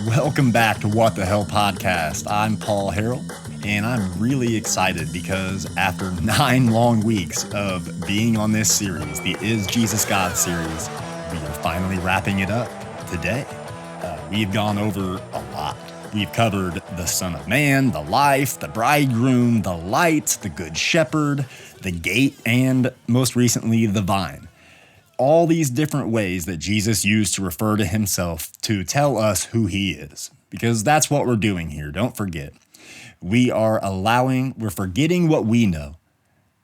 Welcome back to What the Hell podcast. I'm Paul Harrell, and I'm really excited because after 9 long weeks of being on this series, the Is Jesus God series, we are finally wrapping it up today. We've gone over a lot. We've covered the Son of Man, the life, the bridegroom, the light, the good shepherd, the gate, and most recently, the vine. All these different ways that Jesus used to refer to himself to tell us who he is. Because that's what we're doing here, don't forget. We're forgetting what we know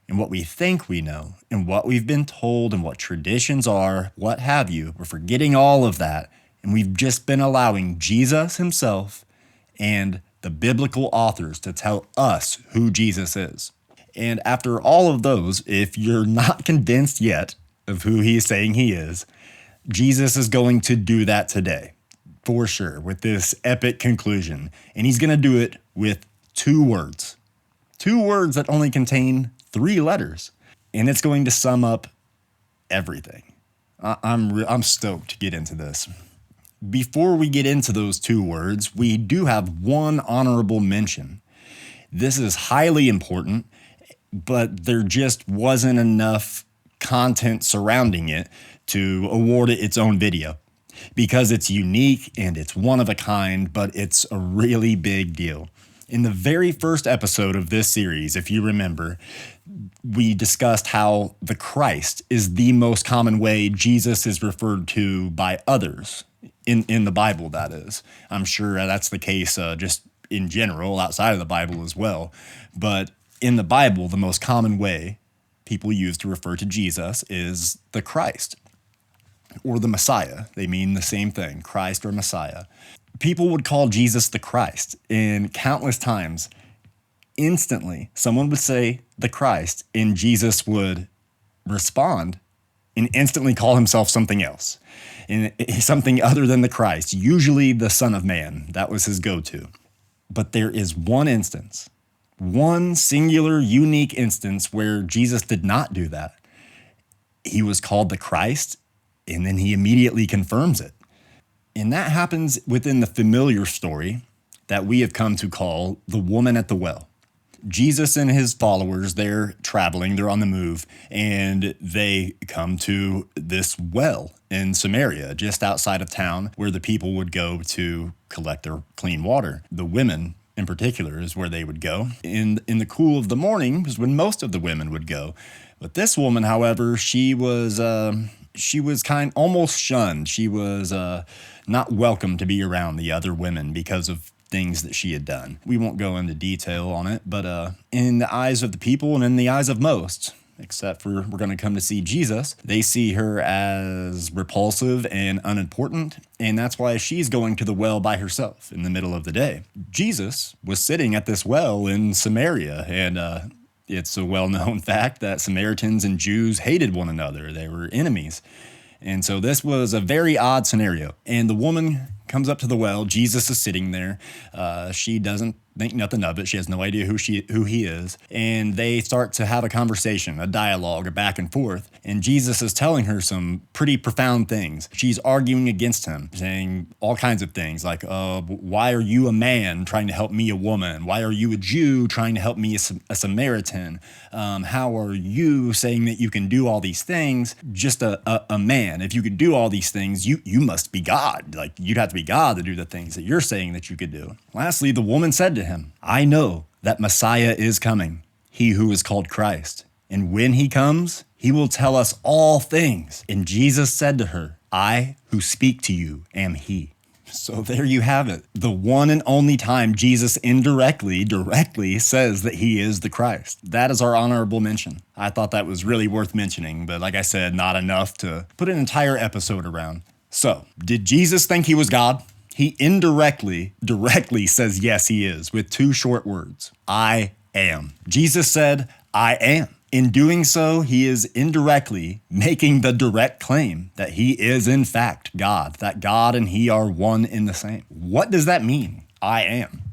and what we think we know and what we've been told and what traditions are, what have you. We're forgetting all of that, and we've just been allowing Jesus himself and the biblical authors to tell us who Jesus is. And after all of those, if you're not convinced yet of who he is saying he is, Jesus is going to do that today, for sure, with this epic conclusion. And he's going to do it with 2 words. 2 words that only contain 3 letters. And it's going to sum up everything. I'm stoked to get into this. Before we get into those 2 words, we do have one honorable mention. This is highly important, but there just wasn't enough content surrounding it to award it its own video because it's unique and it's one of a kind, but it's a really big deal. In the very first episode of this series, if you remember, we discussed how the Christ is the most common way Jesus is referred to by others in the Bible, that is. I'm sure that's the case just in general outside of the Bible as well. But in the Bible, the most common way people use to refer to Jesus is the Christ or the Messiah. They mean the same thing, Christ or Messiah. People would call Jesus the Christ, and countless times, instantly, someone would say the Christ, and Jesus would respond and instantly call himself something else, and something other than the Christ, usually the Son of Man. That was his go-to. But there is one instance, one singular, unique instance where Jesus did not do that. He was called the Christ, and then he immediately confirms it. And that happens within the familiar story that we have come to call the woman at the well. Jesus and his followers, they're traveling, they're on the move, and they come to this well in Samaria, just outside of town, where the people would go to collect their clean water. The women in particular is where they would go. In the cool of the morning was when most of the women would go. But this woman, however, she was almost shunned. She was not welcome to be around the other women because of things that she had done. We won't go into detail on it, but in the eyes of the people and in the eyes of most, except for we're going to come to see Jesus, they see her as repulsive and unimportant, and that's why she's going to the well by herself in the middle of the day. Jesus was sitting at this well in Samaria, and it's a well-known fact that Samaritans and Jews hated one another. They were enemies. And so this was a very odd scenario. And the woman comes up to the well. Jesus is sitting there. She doesn't think nothing of it. She has no idea who he is. And they start to have a conversation, a dialogue, a back and forth. And Jesus is telling her some pretty profound things. She's arguing against him, saying all kinds of things like, why are you a man trying to help me, a woman? Why are you a Jew trying to help me, a Samaritan? How are you saying that you can do all these things, just a man? If you could do all these things, you must be God. Like, you'd have to be God to do the things that you're saying that you could do. Lastly, the woman said to him, I know that Messiah is coming, he who is called Christ. And when he comes, he will tell us all things. And Jesus said to her, I who speak to you am he. So there you have it. The one and only time Jesus directly says that he is the Christ. That is our honorable mention. I thought that was really worth mentioning, but like I said, not enough to put an entire episode around. So, did Jesus think he was God? He directly says yes, he is, with 2 short words. I am. Jesus said, I am. In doing so, he is indirectly making the direct claim that he is in fact God, that God and he are one and the same. What does that mean? I am.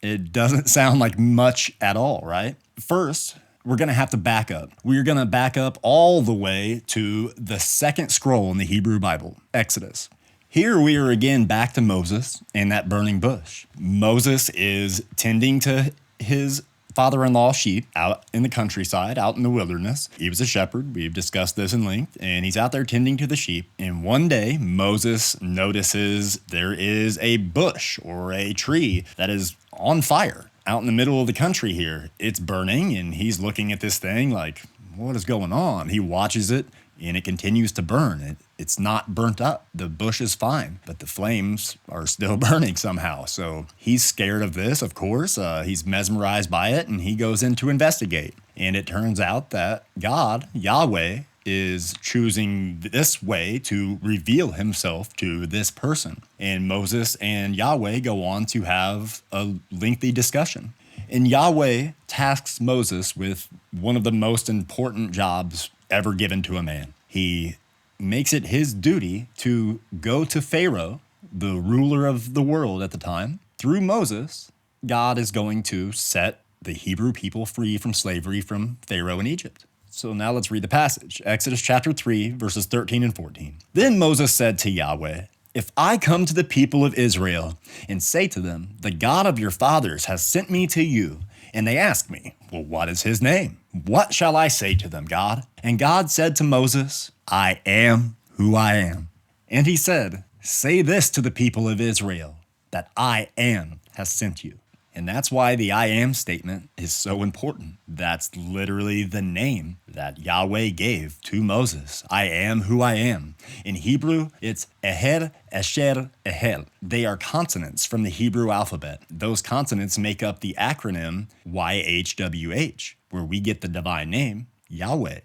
It doesn't sound like much at all, right? First, we're going to have to back up. We're going to back up all the way to the second scroll in the Hebrew Bible, Exodus. Here we are again back to Moses and that burning bush. Moses is tending to his father-in-law's sheep out in the countryside, out in the wilderness. He was a shepherd. We've discussed this in length, and he's out there tending to the sheep. And one day, Moses notices there is a bush or a tree that is on fire out in the middle of the country here. It's burning, and he's looking at this thing like, what is going on? He watches it, and it continues to burn. It's not burnt up. The bush is fine, but the flames are still burning somehow. So he's scared of this, of course. He's mesmerized by it, and he goes in to investigate. And it turns out that God, Yahweh, is choosing this way to reveal himself to this person. And Moses and Yahweh go on to have a lengthy discussion. And Yahweh tasks Moses with one of the most important jobs ever given to a man. He makes it his duty to go to Pharaoh, the ruler of the world at the time. Through Moses, God is going to set the Hebrew people free from slavery from Pharaoh in Egypt. So now let's read the passage. Exodus chapter 3, verses 13 and 14. Then Moses said to Yahweh, if I come to the people of Israel and say to them, the God of your fathers has sent me to you, and they ask me, well, what is his name? What shall I say to them, God? And God said to Moses, I am who I am. And he said, say this to the people of Israel, that I am has sent you. And that's why the I am statement is so important. That's literally the name that Yahweh gave to Moses. I am who I am. In Hebrew, it's Eher, Esher, Ehel. They are consonants from the Hebrew alphabet. Those consonants make up the acronym YHWH, where we get the divine name, Yahweh.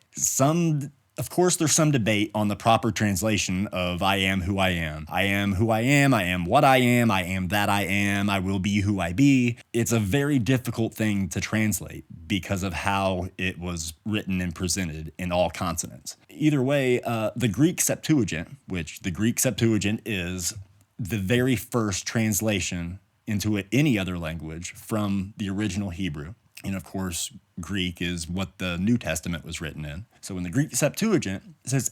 Of course, there's some debate on the proper translation of I am who I am. I am who I am what I am that I am, I will be who I be. It's a very difficult thing to translate because of how it was written and presented in all consonants. Either way, the Greek Septuagint, which the Greek Septuagint is the very first translation into any other language from the original Hebrew. And of course, Greek is what the New Testament was written in. So in the Greek Septuagint, it says,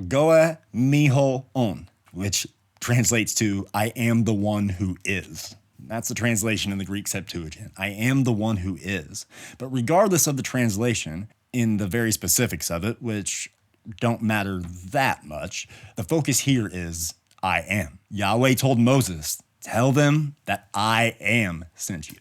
goe miho on, which translates to, I am the one who is. That's the translation in the Greek Septuagint. I am the one who is. But regardless of the translation, in the very specifics of it, which don't matter that much, the focus here is I am. Yahweh told Moses, tell them that I am sent you.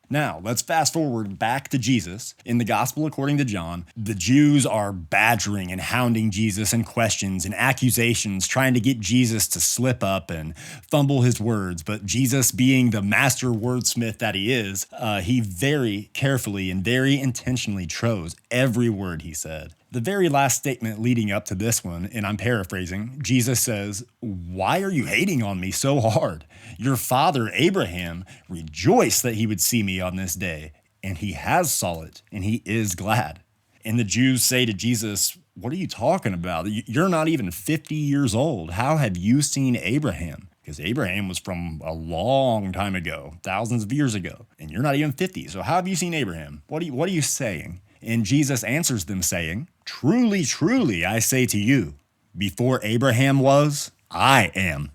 Now, let's fast forward back to Jesus. In the Gospel according to John, the Jews are badgering and hounding Jesus in questions and accusations, trying to get Jesus to slip up and fumble his words. But Jesus, being the master wordsmith that he is, he very carefully and very intentionally chose every word he said. The very last statement leading up to this one, and I'm paraphrasing, Jesus says, why are you hating on me so hard? Your father Abraham rejoiced that he would see me on this day, and he has saw it, and he is glad. And the Jews say to Jesus, what are you talking about? You're not even 50 years old. How have you seen Abraham? Because Abraham was from a long time ago, thousands of years ago, and you're not even 50. So how have you seen Abraham? What are you saying? And Jesus answers them saying, truly, truly, I say to you, before Abraham was, I am.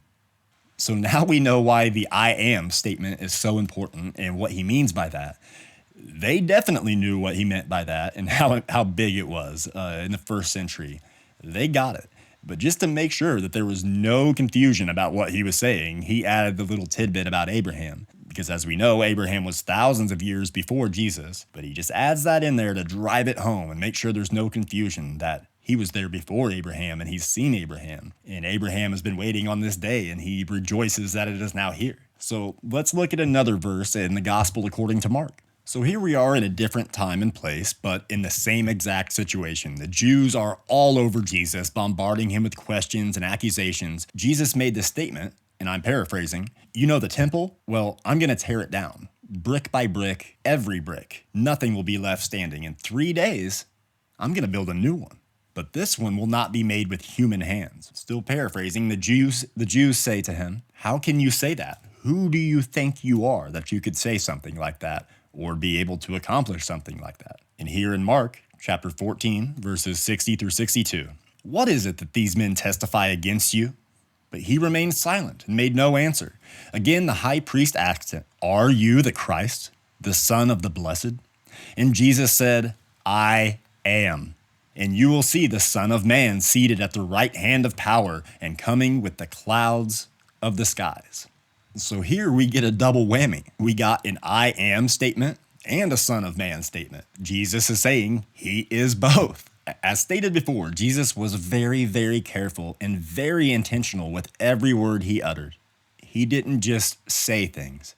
So now we know why the I am statement is so important and what he means by that. They definitely knew what he meant by that and how big it was in the first century. They got it. But just to make sure that there was no confusion about what he was saying, he added the little tidbit about Abraham. Because as we know, Abraham was thousands of years before Jesus, but he just adds that in there to drive it home and make sure there's no confusion that he was there before Abraham and he's seen Abraham. And Abraham has been waiting on this day and he rejoices that it is now here. So let's look at another verse in the Gospel according to Mark. So here we are in a different time and place, but in the same exact situation. The Jews are all over Jesus, bombarding him with questions and accusations. Jesus made this statement, and I'm paraphrasing, you know the temple? Well, I'm going to tear it down. Brick by brick, every brick. Nothing will be left standing. In 3 days, I'm going to build a new one. But this one will not be made with human hands. Still paraphrasing, the Jews say to him, how can you say that? Who do you think you are that you could say something like that or be able to accomplish something like that? And here in Mark chapter 14, verses 60 through 62, what is it that these men testify against you? But he remained silent and made no answer. Again, the high priest asked him, "Are you the Christ, the Son of the Blessed?" And Jesus said, "I am. And you will see the Son of Man seated at the right hand of power and coming with the clouds of the skies." So here we get a double whammy. We got an "I am" statement and a Son of Man statement. Jesus is saying he is both. As stated before, Jesus was very, very careful and very intentional with every word he uttered. He didn't just say things.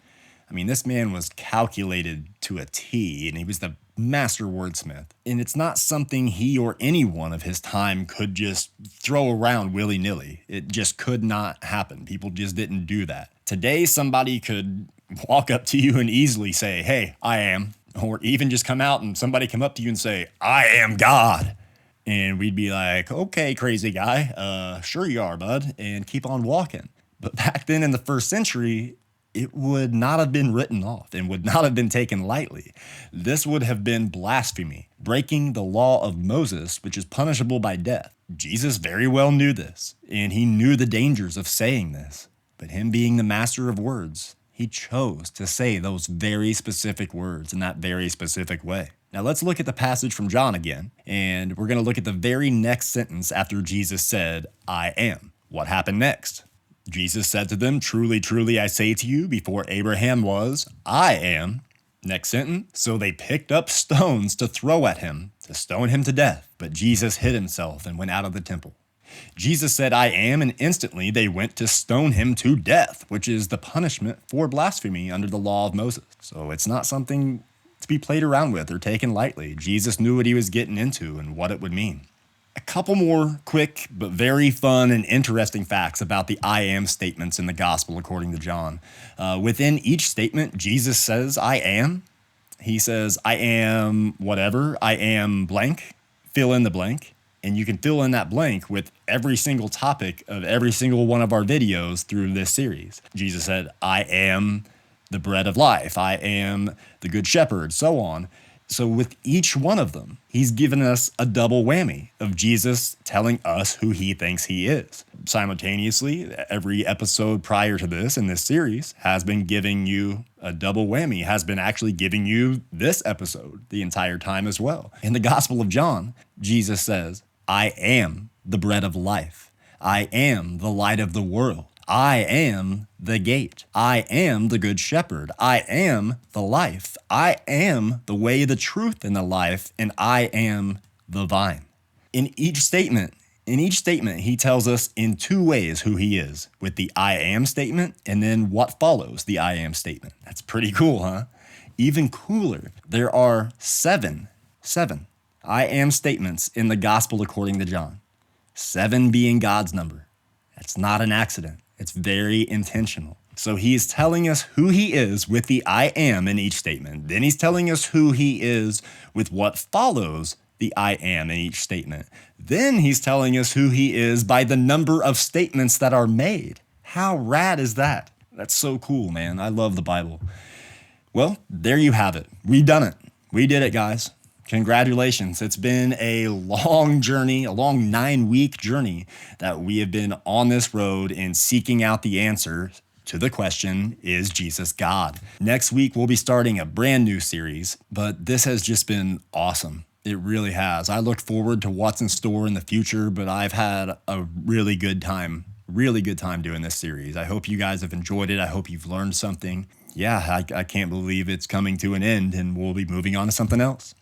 I mean, this man was calculated to a T, and he was the master wordsmith. And it's not something he or anyone of his time could just throw around willy-nilly. It just could not happen. People just didn't do that. Today, somebody could walk up to you and easily say, "Hey, I am." Or even just come out and somebody come up to you and say, "I am God." And we'd be like, "Okay, crazy guy, sure you are, bud," and keep on walking. But back then in the first century, it would not have been written off and would not have been taken lightly. This would have been blasphemy, breaking the law of Moses, which is punishable by death. Jesus very well knew this, and he knew the dangers of saying this. But him being the master of words, he chose to say those very specific words in that very specific way. Now let's look at the passage from John again, and we're going to look at the very next sentence after Jesus said, "I am." What happened next? Jesus said to them, "Truly, truly, I say to you, before Abraham was, I am." Next sentence, "So they picked up stones to throw at him, to stone him to death. But Jesus hid himself and went out of the temple." Jesus said, "I am," and instantly they went to stone him to death, which is the punishment for blasphemy under the law of Moses. So it's not something to be played around with or taken lightly. Jesus knew what he was getting into and what it would mean. A couple more quick but very fun and interesting facts about the "I am" statements in the gospel according to John. Within each statement, Jesus says, "I am." He says, "I am whatever, I am blank," fill in the blank. And you can fill in that blank with every single topic of every single one of our videos through this series. Jesus said, "I am the bread of life. I am the good shepherd," so on. So with each one of them, he's given us a double whammy of Jesus telling us who he thinks he is. Simultaneously, every episode prior to this in this series has been giving you a double whammy, has been actually giving you this episode the entire time as well. In the Gospel of John, Jesus says, "I am the bread of life. I am the light of the world. I am the gate. I am the good shepherd. I am the life. I am the way, the truth, and the life, and I am the vine." In each statement, he tells us in two ways who he is, with the "I am" statement and then what follows the "I am" statement. That's pretty cool, huh? Even cooler, there are seven "I am" statements in the gospel according to John. 7 being God's number. That's not an accident. It's very intentional. So he is telling us who he is with the "I am" in each statement. Then he's telling us who he is with what follows the "I am" in each statement. Then he's telling us who he is by the number of statements that are made. How rad is that? That's so cool, man. I love the Bible. Well, there you have it. We've done it. We did it, guys. Congratulations. It's been a long journey, a long 9-week journey that we have been on this road in seeking out the answer to the question, is Jesus God? Next week, we'll be starting a brand new series, but this has just been awesome. It really has. I look forward to what's in store in the future, but I've had a really good time doing this series. I hope you guys have enjoyed it. I hope you've learned something. Yeah, I can't believe it's coming to an end and we'll be moving on to something else.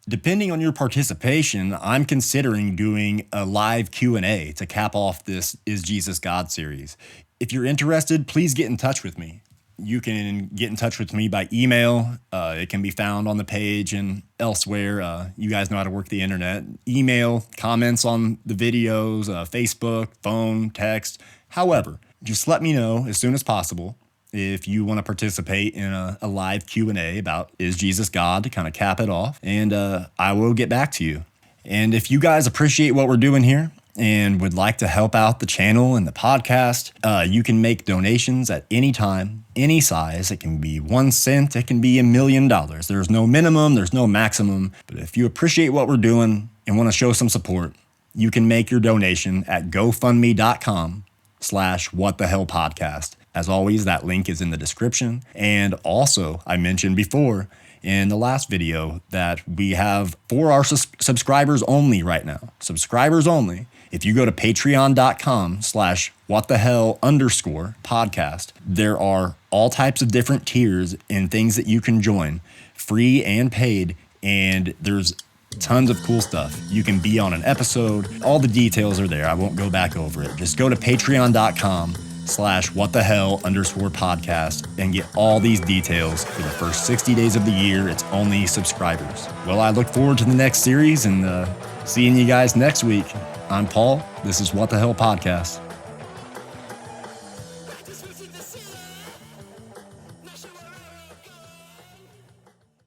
Depending on your participation, I'm considering doing a live Q&A to cap off this Is Jesus God series. If you're interested, please get in touch with me. You can get in touch with me by email. It can be found on the page and elsewhere. You guys know how to work the internet. Email, comments on the videos, Facebook, phone, text. However, just let me know as soon as possible if you want to participate in a live Q&A about Is Jesus God to kind of cap it off, and I will get back to you. And if you guys appreciate what we're doing here and would like to help out the channel and the podcast, you can make donations at any time, any size. It can be 1 cent, it can be $1 million. There's no minimum, there's no maximum. But if you appreciate what we're doing and want to show some support, you can make your donation at gofundme.com patreon.com/whatthehell podcast. As always, that link is in the description. And also, I mentioned before in the last video that we have for our subscribers only right now, subscribers only. If you go to patreon.com/whatthehell_podcast, there are all types of different tiers and things that you can join, free and paid. And there's tons of cool stuff. You can be on an episode. All the details are there. I won't go back over it. Just go to patreon.com/whatthehell_podcast and get all these details for the first 60 days of the year. It's only subscribers. Well, I look forward to the next series and seeing you guys next week. I'm Paul. This is What the Hell Podcast.